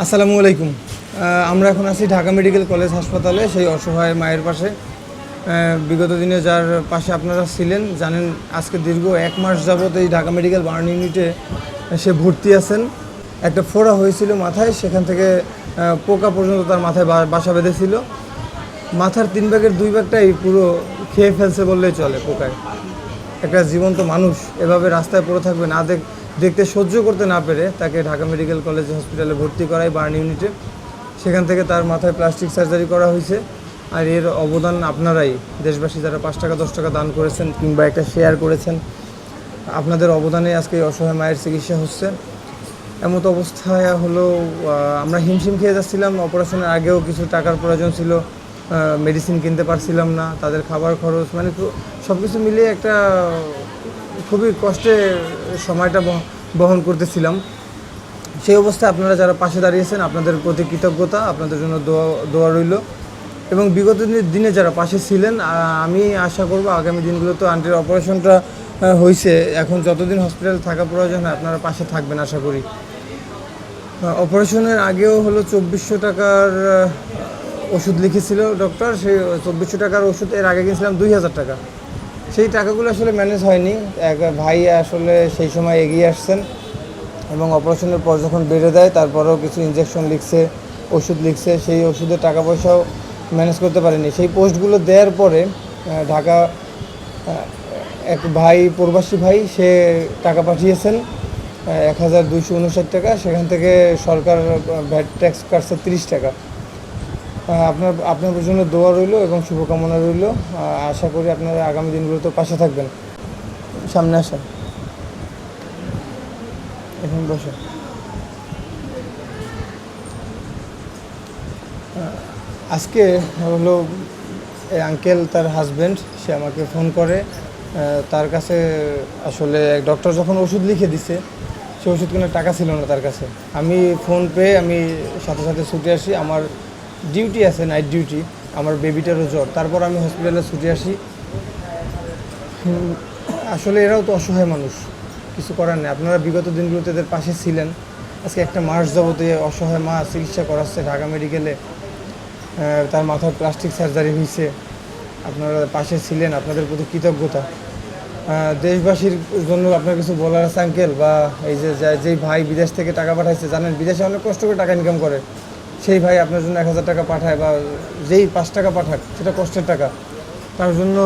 আসসালামু আলাইকুম। আমরা এখন আছি ঢাকা মেডিকেল কলেজ হাসপাতালে, সেই অসহায় মায়ের পাশে। বিগত দিনে যার পাশে আপনারা ছিলেন জানেন, আজকে দীর্ঘ 1 মাস যাবত এই ঢাকা মেডিকেল বার্ন ইউনিটে সে ভর্তি আছেন। একটা ফোড়া হয়েছিল মাথায়, সেখান থেকে পোকা পর্যন্ত তার মাথায় বাসা বেঁধেছিল। মাথার 3 ভাগের 2 ভাগটাই পুরো খেয়ে ফেলছে বললেই চলে পোকায়। একটা জীবন্ত মানুষ এভাবে রাস্তায় পড়ে থাকবে না দেখতে সহ্য করতে না পেরে তাকে ঢাকা মেডিকেল কলেজ হসপিটালে ভর্তি করায় বার্ন ইউনিটে। সেখান থেকে তার মাথায় প্লাস্টিক সার্জারি করা হয়েছে। আর এর অবদান আপনারাই, দেশবাসী যারা 5 টাকা 10 টাকা দান করেছেন কিংবা একটা শেয়ার করেছেন, আপনাদের অবদানে আজকে এই অসহায় মায়ের চিকিৎসা হচ্ছে। এমত অবস্থায় হলো আমরা হিমশিম খেয়ে যাচ্ছিলাম। অপারেশনের আগেও কিছু টাকার প্রয়োজন ছিল, মেডিসিন কিনতে পারছিলাম না, তাদের খাবার খরচ, মানে সব কিছু মিলিয়ে একটা খুবই কষ্টে সময়টা বহন করতেছিলাম। সেই অবস্থায় আপনারা যারা পাশে দাঁড়িয়েছেন, আপনাদের প্রতি কৃতজ্ঞতা, আপনাদের জন্য দোয়া রইল। এবং বিগত দিনে যারা পাশে ছিলেন, আমি আশা করব আগামী দিনগুলোতে আন্টির অপারেশনটা হয়েছে, এখন যতদিন হসপিটালে থাকা প্রয়োজন হয় আপনারা পাশে থাকবেন আশা করি। অপারেশনের আগেও হলো 2400 টাকার ওষুধ লিখেছিল ডক্টর। সেই 2400 টাকার ওষুধ এর আগে কিনেছিলাম 2000 টাকা। সেই টাকাগুলো আসলে ম্যানেজ হয়নি। এক ভাই আসলে সেই সময় এগিয়ে আসছেন এবং অপারেশনের পর যখন বেড়ে দেয় তারপরেও কিছু ইনজেকশন লিখছে, ওষুধ লিখছে, সেই ওষুধের টাকা পয়সাও ম্যানেজ করতে পারেনি। সেই পোস্টগুলো দেওয়ার পরে ঢাকা এক ভাই, প্রবাসী ভাই, সে টাকা পাঠিয়েছেন 1259 টাকা। সেখান থেকে সরকার ভ্যাট ট্যাক্স কাটছে 30 টাকা। আপনার জন্য দোয়া রইল এবং শুভকামনা রইল। আশা করি আপনারা আগামী দিনগুলোতে পাশে থাকবেন। সামনে আসেন, এখন বসে। আজকে হলো এই আঙ্কেল, তার হাজব্যান্ড, সে আমাকে ফোন করে। তার কাছে আসলে ডক্টর যখন ওষুধ লিখে দিছে, সে ওষুধ কেনার টাকা ছিল না তার কাছে। আমি ফোন পেয়ে আমি সাথে সাথে ছুটে আসি। আমার ডিউটি আছে, নাইট ডিউটি, আমার বেবিটারও জ্বর, তারপর আমি হসপিটালে ছুটে আসি। আসলে এরাও তো অসহায় মানুষ, কিছু করার নেই। আপনারা বিগত দিনগুলোতে এদের পাশে ছিলেন। আজকে একটা মাস যাবতে অসহায় মা চিকিৎসা করাচ্ছে ঢাকা মেডিকেলে, তার মাথার প্লাস্টিক সার্জারি হয়েছে। আপনারা পাশে ছিলেন, আপনাদের প্রতি কৃতজ্ঞতা। দেশবাসীর জন্য আপনার কিছু বলার আছে আঙ্কেল? বা এই যেই ভাই বিদেশ থেকে টাকা পাঠাইছে, জানেন বিদেশে অনেক কষ্ট করে টাকা ইনকাম করে, সেই ভাই আপনার জন্য 1000 টাকা পাঠায়, বা যেই 5 টাকা পাঠাক সেটা কষ্টের টাকা, তার জন্য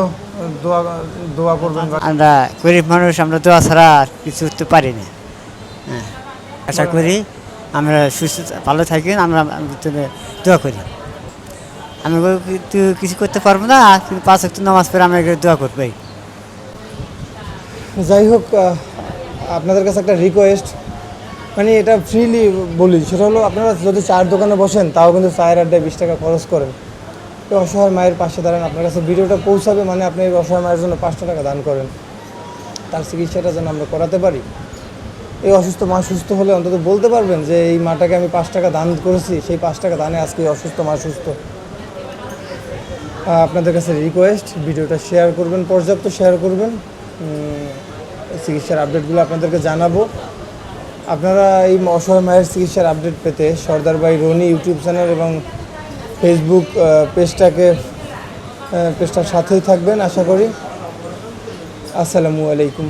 দোয়া করবেন। আমরা গরিব মানুষ, আমরা দোয়া ছাড়া আর কিছু করতে পারি না। হ্যাঁ, আশা করি আমরা সুস্থ ভালো থাকি, আমরা দোয়া করি। আমি কিছু করতে পারবো না, কিন্তু 5 ওয়াক্ত নামাজ পড়ে আমরা দোয়া করবই। যাই হোক, আপনাদের কাছে একটা রিকোয়েস্ট, মানে এটা ফ্রিলি বলি, সেটা হলো আপনারা যদি চায়ের দোকানে বসেন তাও কিন্তু চায়ের আড্ডায় 20 টাকা খরচ করেন। এই অসহায় মায়ের পাশে দাঁড়ান, আপনার কাছে ভিডিওটা পৌঁছাবে, মানে আপনি এই অসহায় মায়ের জন্য 5 টাকা দান করেন, তার চিকিৎসাটা যেন আমরা করাতে পারি। এই অসুস্থ মা সুস্থ হলে অন্তত বলতে পারবেন যে এই মাটাকে আমি 5 টাকা দান করেছি, সেই 5 টাকা দানে আজকে অসুস্থ মা সুস্থ। আপনাদের কাছে রিকোয়েস্ট, ভিডিওটা শেয়ার করবেন, পর্যাপ্ত শেয়ার করবেন। চিকিৎসার আপডেটগুলো আপনাদেরকে জানাবো। আপনারা এই অসহায় মায়ের চিকিৎসার আপডেট পেতে সর্দার ভাই রনি ইউটিউব চ্যানেল এবং ফেসবুক পেজটার সাথেই থাকবেন আশা করি। আসসালামু আলাইকুম।